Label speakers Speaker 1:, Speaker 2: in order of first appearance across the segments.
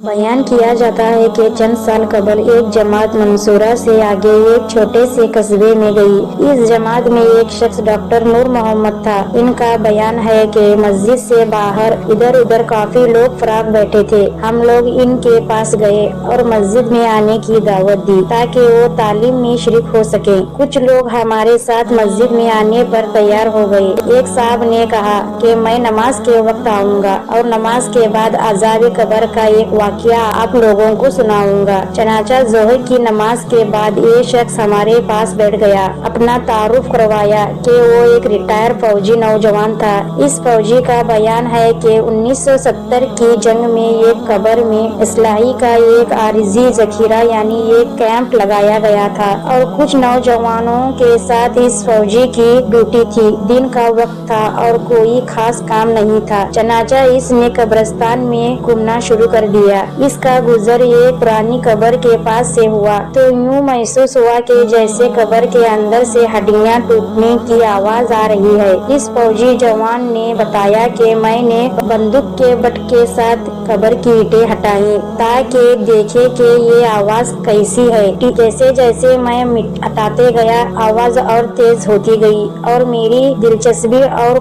Speaker 1: بیان کیا جاتا ہے کہ چند سال قبل ایک جماعت منصورہ سے آگے ایک چھوٹے سے قصبے میں گئی۔ اس جماعت میں ایک شخص ڈاکٹر نور محمد تھا۔ ان کا بیان ہے کہ مسجد سے باہر ادھر ادھر کافی لوگ فراق بیٹھے تھے۔ ہم لوگ ان کے پاس گئے اور مسجد میں آنے کی دعوت دی تاکہ وہ تعلیم میں شریک ہو سکیں۔ کچھ لوگ ہمارے ساتھ مسجد میں آنے پر تیار ہو گئے۔ ایک صاحب نے کہا کہ میں نماز کے وقت آؤں گا اور نماز کے بعد عذاب قبر کا ایک واقعہ آپ لوگوں کو سناؤں گا۔ چنانچہ ظہر کی نماز کے بعد یہ شخص ہمارے پاس بیٹھ گیا، اپنا تعارف کروایا کہ وہ ایک ریٹائر فوجی نوجوان تھا۔ اس فوجی کا بیان ہے کہ 1970 کی جنگ میں ایک قبر میں اسلحے کا ایک عارضی ذخیرہ یعنی ایک کیمپ لگایا گیا تھا اور کچھ نوجوانوں کے ساتھ اس فوجی کی ڈیوٹی تھی۔ دن کا وقت تھا اور کوئی خاص کام نہیں تھا، چنانچہ اس نے قبرستان میں گھومنا شروع کر دیا۔ اس کا گزر ایک پرانی قبر کے پاس سے ہوا تو یوں محسوس ہوا کہ جیسے قبر کے اندر سے ہڈیاں ٹوٹنے کی آواز آ رہی ہے۔ اس فوجی جوان نے بتایا کہ میں نے بندوق کے بٹ کے ساتھ قبر کی اینٹیں ہٹائیں تاکہ دیکھے کہ یہ آواز کیسی ہے۔ جیسے جیسے میں ہٹاتے گیا آواز اور تیز ہوتی گئی اور میری دلچسپی اور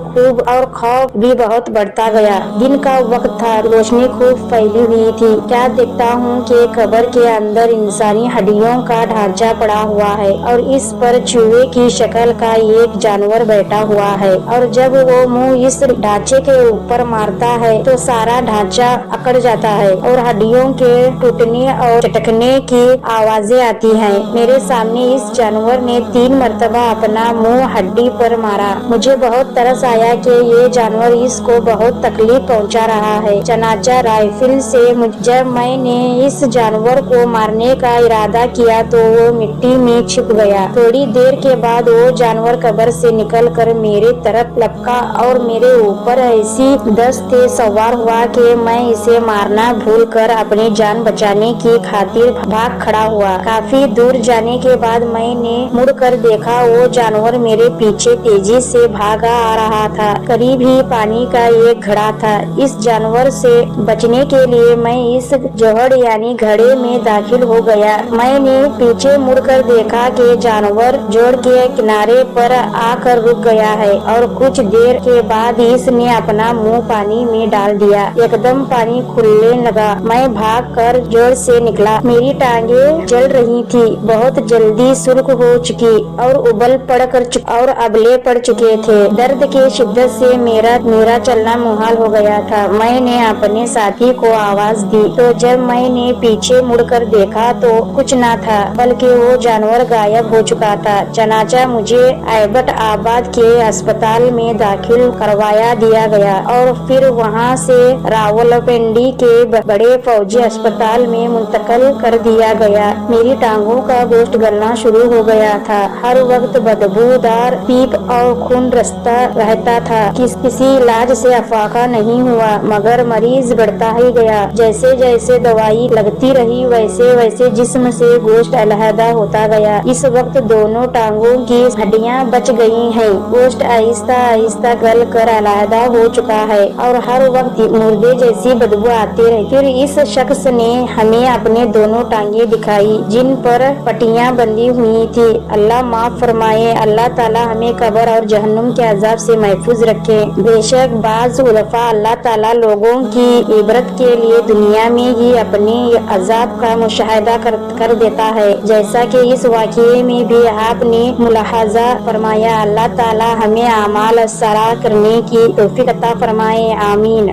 Speaker 1: خوف بھی بہت بڑھتا گیا۔ دن کا وقت تھا، روشنی خوب پھیلی ہوئی تھی۔ کیا دیکھتا ہوں کہ قبر کے اندر انسانی ہڈیوں کا ڈھانچہ پڑا ہوا ہے اور اس پر چوہے کی شکل کا ایک جانور بیٹھا ہوا ہے، اور جب وہ منہ اس ڈھانچے کے اوپر مارتا ہے تو سارا ڈھانچہ اکڑ جاتا ہے اور ہڈیوں کے ٹوٹنے اور چٹکنے کی آوازیں آتی ہیں۔ میرے سامنے اس جانور نے 3 مرتبہ اپنا منہ ہڈی پر مارا۔ مجھے بہت ترس آیا کہ یہ جانور اس کو بہت تکلیف پہنچا رہا ہے، چنانچہ رائفل سے جب میں نے اس جانور کو مارنے کا ارادہ کیا تو وہ مٹی میں چھپ گیا۔ تھوڑی دیر کے بعد وہ جانور قبر سے نکل کر میرے طرف لپکا اور میرے اوپر ایسی دست سے سوار ہوا کہ میں اسے مارنا بھول کر اپنی جان بچانے کی خاطر بھاگ کھڑا ہوا۔ کافی دور جانے کے بعد میں نے مڑ کر دیکھا وہ جانور میرے پیچھے تیزی سے بھاگا آ رہا تھا۔ قریب ہی پانی کا ایک گھڑا تھا۔ اس جانور سے بچنے کے لیے میں اس جوہڑ یعنی گھڑے میں داخل ہو گیا۔ میں نے پیچھے مڑ کر دیکھا کہ جانور جوڑ کے کنارے پر آ کر رک گیا ہے اور کچھ دیر کے بعد اس نے اپنا منہ پانی میں ڈال دیا۔ ایک دم پانی کھلنے لگا۔ میں بھاگ کر جوڑ سے نکلا۔ میری ٹانگیں جل رہی تھی، بہت جلدی سرخ ہو چکی اور ابلے پڑ چکے تھے۔ درد کی شدت سے میرا چلنا محال ہو گیا تھا۔ میں نے اپنے ساتھی کو آواز دی تو جب میں نے پیچھے مڑ کر دیکھا تو کچھ نہ تھا بلکہ وہ جانور غائب ہو چکا تھا۔ چنانچہ مجھے ایبٹ آباد کے ہسپتال میں داخل کروایا دیا گیا اور پھر وہاں سے راولپنڈی کے بڑے فوجی ہسپتال میں منتقل کر دیا گیا۔ میری ٹانگوں کا گوشت گلنا شروع ہو گیا تھا، ہر وقت بدبودار پیپ اور خون رستا رہتا تھا۔ کسی علاج سے افاقہ نہیں ہوا مگر مریض بڑھتا ہی گیا۔ جیسے جیسے دوائی لگتی رہی ویسے ویسے جسم سے گوشت علیحدہ ہوتا گیا۔ اس وقت دونوں ٹانگوں کی ہڈیاں بچ گئی ہیں، گوشت آہستہ آہستہ گل کر علیحدہ ہو چکا ہے اور ہر وقت مردے جیسی بدبو آتی رہی۔ پھر اس شخص نے ہمیں اپنے دونوں ٹانگیں دکھائی جن پر پٹیاں بندھی ہوئی تھی۔ اللہ معاف فرمائے، اللہ تعالیٰ ہمیں قبر اور جہنم کے عذاب سے محفوظ رکھے۔ بے شک بعض علماء اللہ تعالیٰ لوگوں کی عبرت کے لیے دنیا میں ہی اپنے عذاب کا مشاہدہ کر دیتا ہے، جیسا کہ اس واقعے میں بھی آپ نے ملاحظہ فرمایا۔ اللہ تعالیٰ ہمیں اعمال صالحہ کرنے کی توفیق عطا فرمائے، آمین۔